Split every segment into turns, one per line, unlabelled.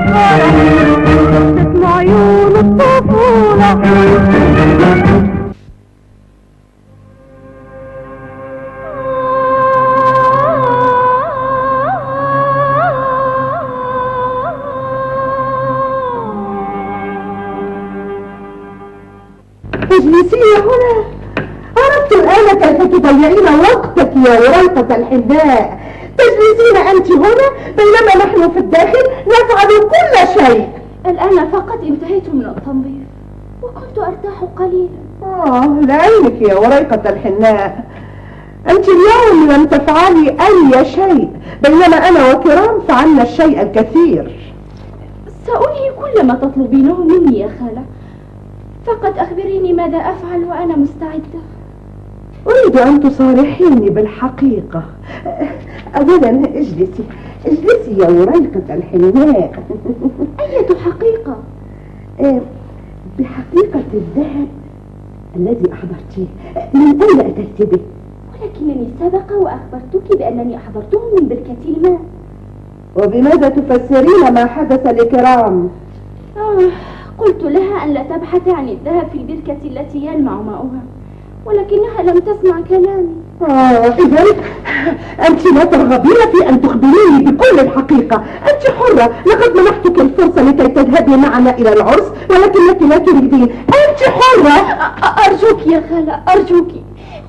تسمع عيون الطفولة.
اجلسي هنا. عرفت الآن كيف تضيعين وقتك يا وريقة الحناء. تجلسين أنت هنا بينما نحن في الداخل نفعل كل شيء.
الآن فقط انتهيت من التنظيف وكنت أرتاح قليلا.
لعلمك يا وريقة الحناء، أنت اليوم لم تفعلي أي شيء بينما أنا وكرام فعلنا الشيء الكثير.
سأنهي كل ما تطلبينه مني يا خالة، فقط أخبريني ماذا أفعل وأنا مستعدة.
أريد أن تصارحيني بالحقيقة. أولا اجلسي يا وريقة الحناء.
أية حقيقة؟
بحقيقة الذهب الذي أحضرتيه، من أين أتيت به؟
ولكنني سبق وأخبرتك بأنني أحضرته من بركة الماء.
وبماذا تفسرين ما حدث لكرام؟
قلت لها أن لا تبحث عن الذهب في البركة التي يلمع ماؤها، ولكنها لم تسمع كلامي.
إذن أنت لا ترغبين في أن تخبريني بكل الحقيقة. أنت حرة، لقد منحتك الفرصة لكي تذهبي معنا إلى العرس ولكنك لا تريدين. أنت حرة.
أرجوك يا خالة، أرجوك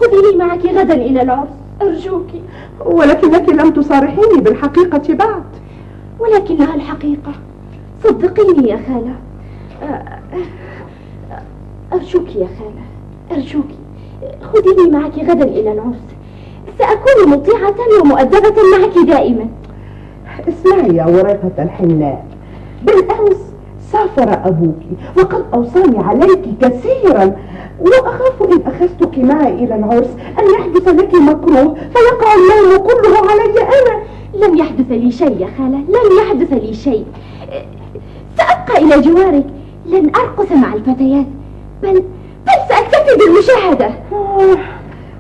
خذيني معك غدا إلى العرس، أرجوك.
ولكنك لم تصارحيني بالحقيقة بعد.
ولكنها الحقيقة، صدقيني يا خالة. أرجوك يا خالة، أرجوك خذيني معك غدا إلى العرس، سأكون مطيعة ومؤدبة معك دائما.
اسمعي يا وريقة الحناء، بالأمس سافر أبوك وقد أوصاني عليك كثيرا، وأخاف إن أخذتك معي إلى العرس أن يحدث لك مكروه فيقع اللوم كله علي أنا.
لن يحدث لي شيء يا خالة، لن يحدث لي شيء. سأبقى إلى جوارك، لن أرقص مع الفتيات، بل سأكتفي بالمشاهدة.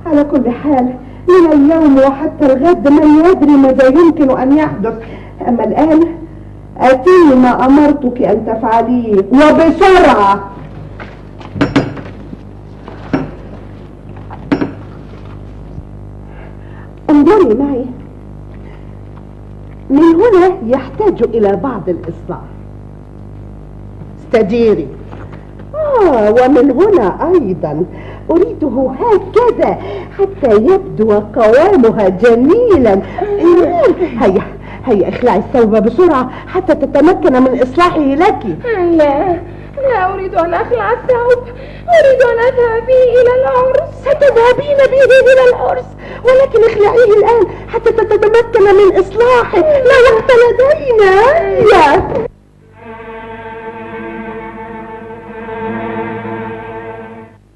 على كل حال من اليوم وحتى الغد من يدري ماذا يمكن أن يحدث. أما الآن أتي ما أمرتك أن تفعليه وبسرعة. انظري معي، من هنا يحتاج إلى بعض الإصلاح. استديري. ومن هنا أيضا أريده هكذا حتى يبدو قوامها جميلا. هيا اخلعي الثوب بسرعة حتى تتمكن من إصلاحه لك.
لا أريد أن أخلع الثوب، أريد أن أذهب به إلى العرس.
ستذهبين به إلى العرس، ولكن اخلعيه الآن حتى تتمكن من إصلاحه. لا وقت لدينا. لا.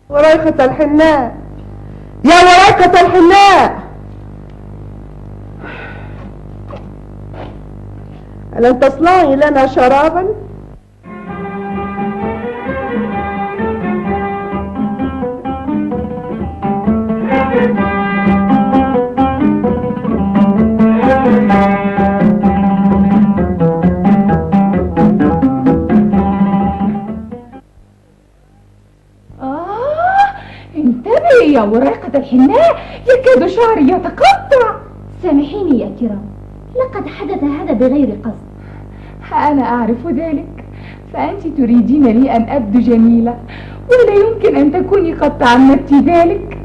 وريقة الحناء، يا وريقة الحناء، ألن تصنعي لنا شرابا؟
انتبهي يا وريقة الحناء، يكاد شعري يتقطع. سامحيني يا كرام، لقد حدث هذا بغير قصد.
أنا أعرف ذلك، فأنت تريدين لي أن أبدو جميلة، ولا يمكن أن تكوني قد تعمدت ذلك.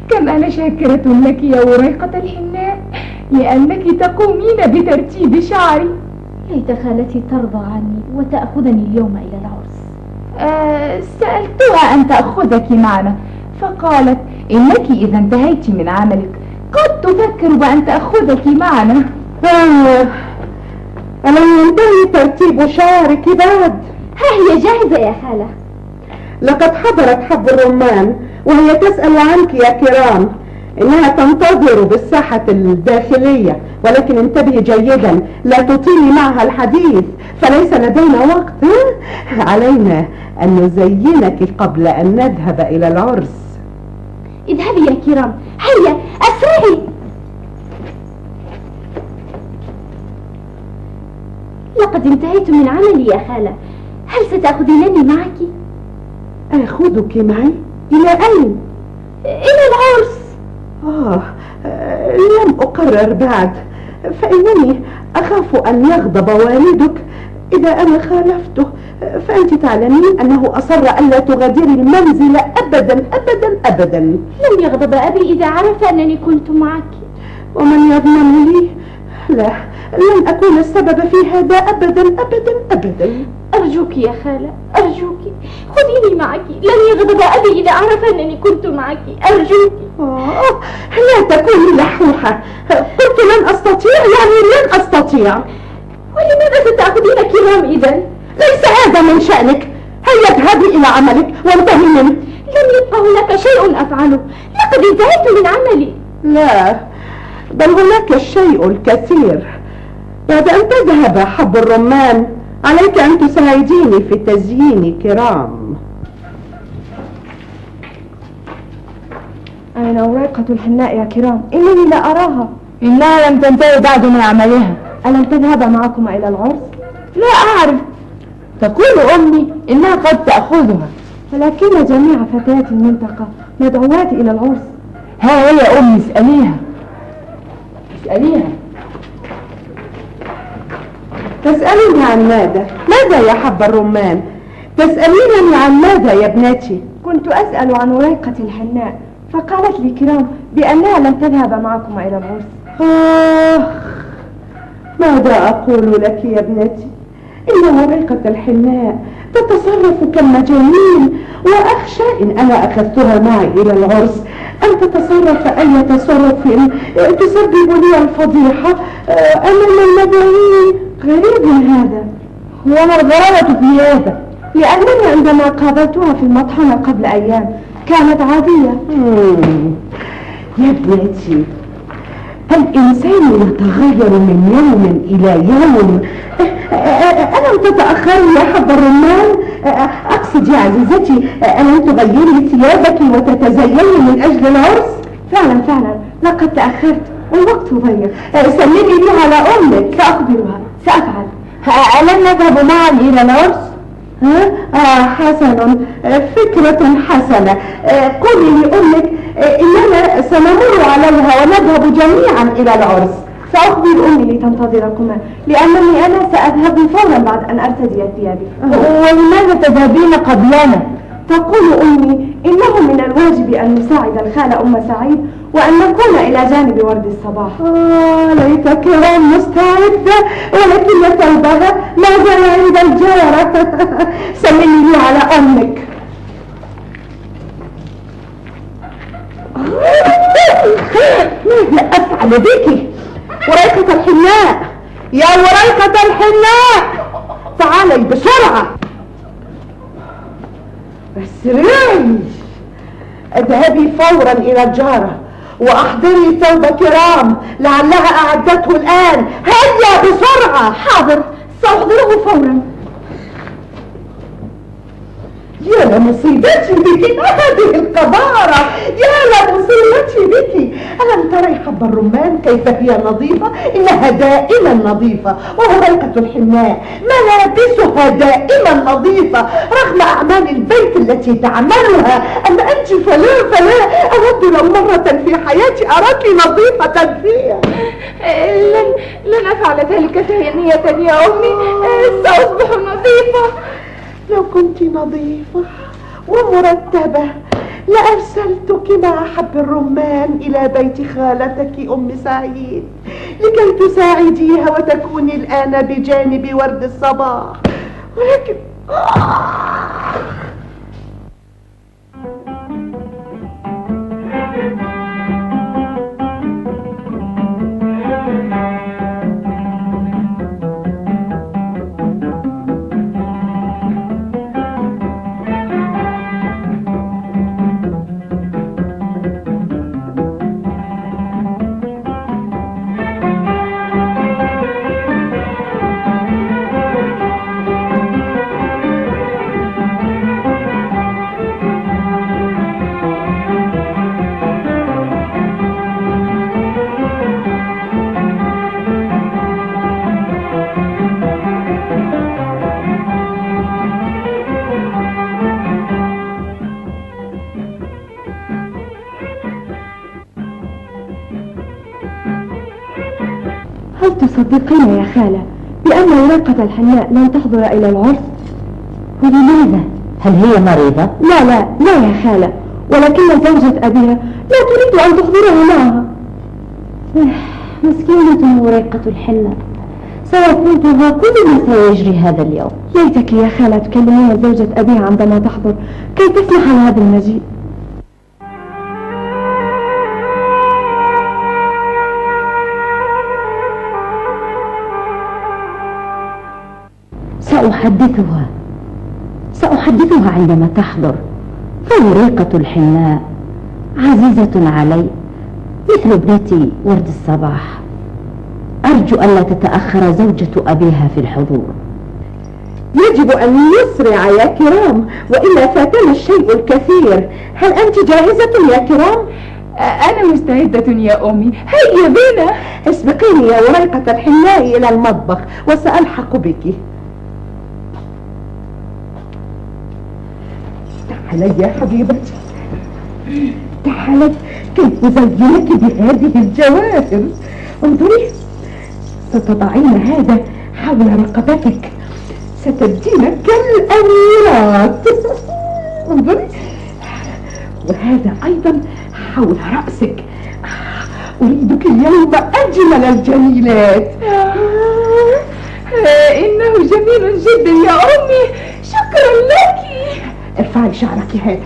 كم أنا شاكرة لك يا وريقة الحناء لأنك تقومين بترتيب شعري.
ليت خالتي ترضى عني وتأخذني اليوم إلى العرس.
سألتها أن تأخذك معنا، فقالت إنك إذا انتهيت من عملك قد تفكر بأن تأخذك معنا.
ألم ينتهي ترتيب شعرك بعد؟
ها هي جاهزة يا خالة.
لقد حضرت حب الرمان وهي تسأل عنك يا كرام. إنها تنتظر بالساحة الداخلية، ولكن انتبهي جيدا لا تطيلي معها الحديث فليس لدينا وقت. علينا أن نزينك قبل أن نذهب إلى العرس.
اذهبي يا كرام، هيا أسرعي. لقد انتهيت من عملي يا خالة. هل ستأخذينني معك؟
آخذك معي؟ إلى أين؟
إلى العرس.
لم أقرر بعد، فإنني أخاف أن يغضب والدك إذا أنا خالفته، فأنت تعلمين أنه أصر ألا تغادري المنزل أبدا أبدا أبدا.
لن يغضب أبي إذا عرف أنني كنت معك.
ومن يضمن لي؟ لا، لن أكون السبب في هذا أبدا أبدا أبدا.
أرجوك يا خالة، أرجوك خذيني معك. لن يغضب أبي إذا عرف أنني كنت معك، أرجوك.
لا تكوني لحوحة. قلت لن أستطيع، يعني لن أستطيع.
ولماذا ستأخذين كرام إذن؟
ليس هذا من شأنك. هيا اذهبي إلى عملك وانتهي منه.
لم يبقى هناك شيء أفعله، لقد انتهيت من عملي.
لا، بل هناك الشيء الكثير. بعد أن تذهب حب الرمان عليك أن تساعديني في تزيين كرام.
أين ورقة الحناء يا كرام؟ إنني لا أراها.
إنها لم تنتهي بعد من عملها.
ألم تذهب معكما إلى العرس؟
لا أعرف، تقول أمي إنها قد تأخذها،
ولكن جميع فتيات المنطقة مدعوات إلى العرس.
ها هي أمي، اسأليها اسأليها.
تسأليني عن ماذا؟ ماذا يا حب الرمان؟ تسألينني عن ماذا يا ابنتي؟
كنت أسأل عن ورقة الحناء، فقالت لي كرام بأنها لن تذهب معكما إلى العرس.
ماذا أقول لك يا ابنتي؟ إن ورقة الحناء تتصرف كالمجانين، وأخشى إن أنا أخذتها معي إلى العرس أن تتصرف أي تصرف تسبب لي الفضيحة أمام المدعوين. غريب هذا.
وما الغرابة في هذا؟ لأنني عندما قابلتها في المطحنة قبل أيام كانت عادية.
يا ابنتي، الإنسان يتغير من يوم إلى يوم. ألم تتأخري يا حب الرمان؟ أقصد يا عزيزتي، ألم تغيري ثيابك وتتزيني من أجل العرس؟
فعلا لقد تأخرت والوقت ضيق.
سلمي لي على أمك.
سأخبرها، سأفعل.
ألم نذهب معا إلى العرس؟
حسن، فكرة حسنة. قولي لأمك إننا سنمر عليها ونذهب جميعا إلى العرس.
سأخبر أمي لتنتظركما، لأنني أنا سأذهب فورا بعد أن أرتدي ثيابي.
ولماذا تذهبين قبلنا؟
تقول أمي إنه من الواجب أن نساعد الخالة أم سعيد وأن نكون إلى جانب ورد الصباح.
ليت كرام مستعدة، ولكن ثوبها ما زال عند الجارة. سلمي لي على أمك. ماذا أفعل بك؟ وريقة الحناء، يا وريقة الحناء، تعالي بسرعة. اسرعي، اذهبي فورا إلى الجارة وأحضري ثوب كرام لعلها أعدته الآن. هيا بسرعة.
حاضر، سأحضره فورا.
يا لمصيبتي بك، هذه القذارة، يا لمصيبتي بك. ألم تري حب الرمان كيف هي نظيفة؟ إنها دائما نظيفة. وورقة الحناء ملابسها دائما نظيفة رغم أعمال البيت التي تعملها. أما أنت فلا أود لو مرة في حياتي أراك نظيفة فيها.
لن أفعل ذلك ثانية يا أمي، سأصبح نظيفة.
لو كنت نظيفة ومرتبة لأرسلتك مع حب الرمان إلى بيت خالتك أم سعيد لكي تساعديها وتكوني الآن بجانب ورد الصباح، ولكن
هل تصدقين يا خالة بأن ورقة الحناء لن تحضر إلى العرس؟
ولماذا؟ هل هي مريضة؟
لا يا خالة، ولكن زوجة أبيها لا تريد أن تحضرها معها.
مسكينة ورقة الحناء، سيفوتها كل ما سيجري هذا اليوم.
ليتك يا خالة تكلمين زوجة أبيها عندما تحضر كي تسمح لهذا المجيء.
سأحدثها عندما تحضر، فورقة الحناء عزيزة علي مثل ابنتي ورد الصباح. أرجو ألا تتأخر زوجة أبيها في الحضور.
يجب أن يسرع يا كرام، وإلا فاتنا الشيء الكثير. هل أنت جاهزة يا كرام؟
أنا مستعدة يا أمي، هيا بنا.
اسبقيني يا ورقة الحناء إلى المطبخ وسألحق بك. تعالي يا حبيبتي، تعالي كي أزينك بهذه الجواهر. انظري، ستضعين هذا حول رقبتك، ستبدين كالأميرات. انظري، وهذا أيضا حول رأسك. أريدك اليوم أجمل الجميلات.
إنه جميل جدا يا أمي، شكرا لك.
ارفعي شعرك هذا.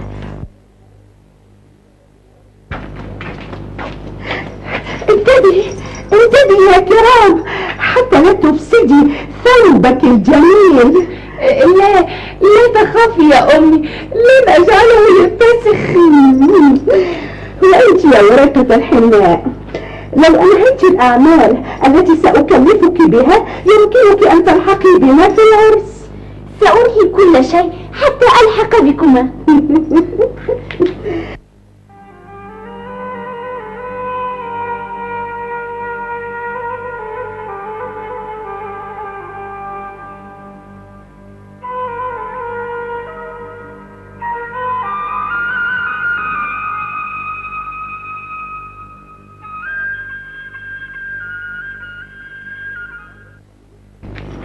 انتبهي يا كرام حتى لا تفسدي ثوبك الجميل.
لا تخافي يا أمي، لن أجعله يتسخ.
وأنت يا ورقة الحناء، لو أنهيت الأعمال التي سأكلفك بها يمكنك أن تلحقي بنا في العرس.
سأنهي كل شيء حتى ألحق بكما.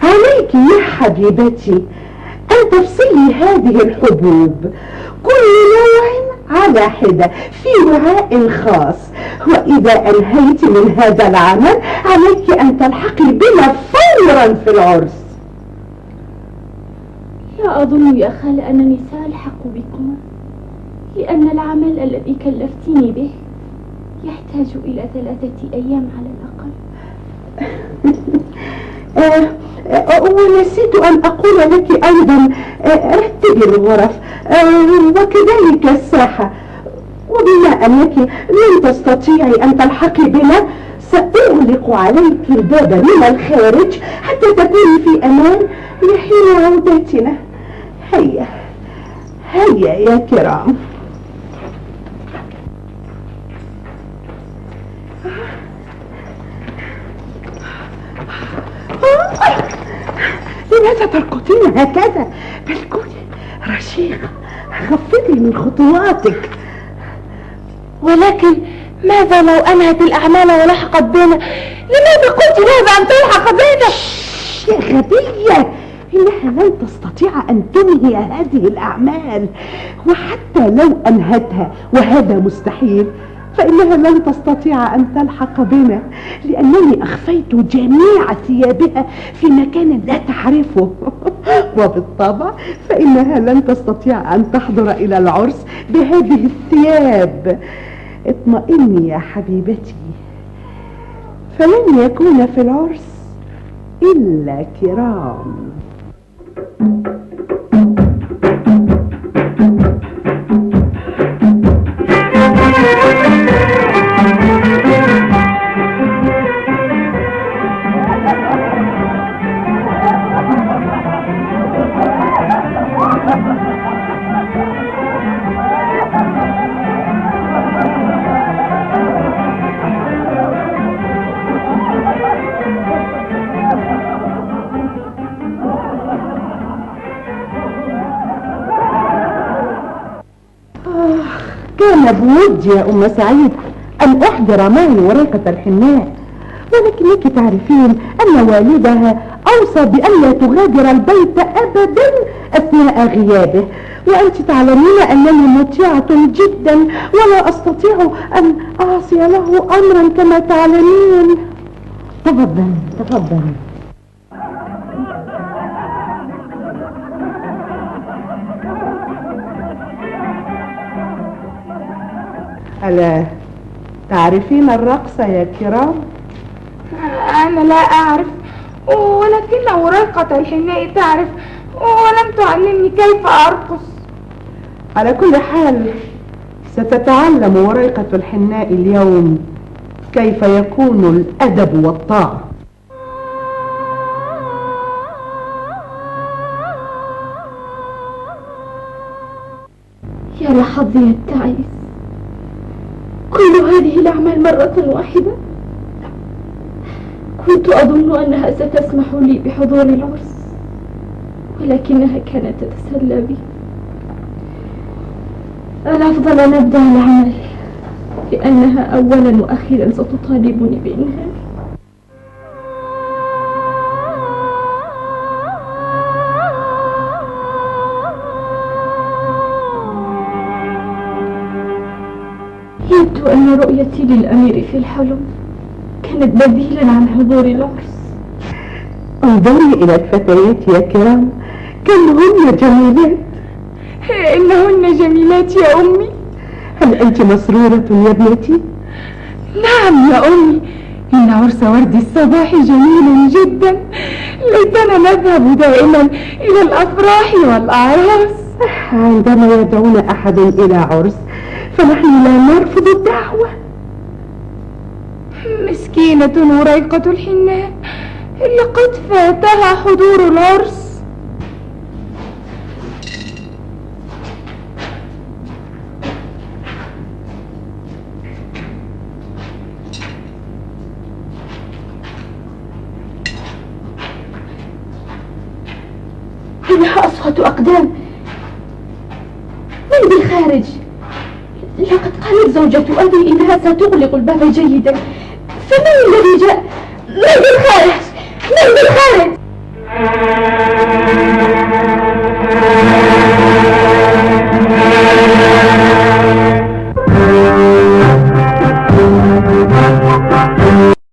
عليك يا حبيبتي أن تفصلي هذه الحبوب كل نوع على حدة في وعاء خاص، وإذا أنهيت من هذا العمل عليك أن تلحقي بنا فورا في العرس.
لا أظن يا خالة أنني سألحق بكما، لأن العمل الذي كلفتيني به يحتاج إلى 3 أيام على الأقل.
ونسيت أن أقول لك أيضا رتبي الغرف وكذلك الساحة، وبما أنك لن تستطيعي أن تلحقي بنا سأغلق عليك الباب من الخارج حتى تكوني في أمان لحين عودتنا. هيا يا كرام. لماذا تركضين هكذا؟ بل كوني رشيقة، خفضي من خطواتك.
ولكن ماذا لو أنهت الأعمال ولحقت بنا؟ لماذا قلت لها أن تلحق بنا؟
يا غبية، إنها لن تستطيع أن تنهي هذه الأعمال، وحتى لو أنهتها وهذا مستحيل فإنها لن تستطيع أن تلحق بنا، لأنني أخفيت جميع ثيابها في مكان لا تعرفه. وبالطبع فإنها لن تستطيع أن تحضر إلى العرس بهذه الثياب. اطمئني يا حبيبتي، فلن يكون في العرس إلا كرام. كان بودي يا أم سعيد أن أحضر معي ورقة الحناء، ولكنك تعرفين أن والدها أوصى بأن لا تغادر البيت أبدا أثناء غيابه، وأنت تعلمين أنني مطيعة جدا ولا أستطيع أن أعصي له أمرا كما تعلمين.
تفضل تفضل.
ألا تعرفين الرقص يا كرام؟
أنا لا أعرف، ولكن وريقة الحناء تعرف، ولم تعلمني كيف أرقص.
على كل حال ستتعلم وريقة الحناء اليوم كيف يكون الأدب والطاعة.
يا لحظي التعيس، كل هذه الأعمال مرة واحدة. كنت أظن أنها ستسمح لي بحضور العرس، ولكنها كانت تتسلى بي. الأفضل أن أبدأ العمل، لأنها أولا وأخيرا ستطالبني بإنهائه. يبدو أن رؤيتي للأمير في الحلم كانت بديلا عن حضور العرس.
انظري إلى الفتيات يا كرام، كم هن جميلات.
إنهن جميلات يا أمي.
هل أنت مسرورة يا ابنتي؟
نعم يا أمي، إن عرس ورد الصباح جميل جدا. ليتنا نذهب دائما إلى الأفراح والأعراس.
عندما يدعون أحد إلى عرس فنحن لا نرفض الدعوة.
مسكينة وريقة الحناء، لقد فاتها حضور العرس.
إنها أصوات أقدام. من بالخارج؟ لقد قالت زوجة أبي إنها ستغلق الباب جيدا، فمن الذي جاء؟ من بالخارج؟ من بالخارج؟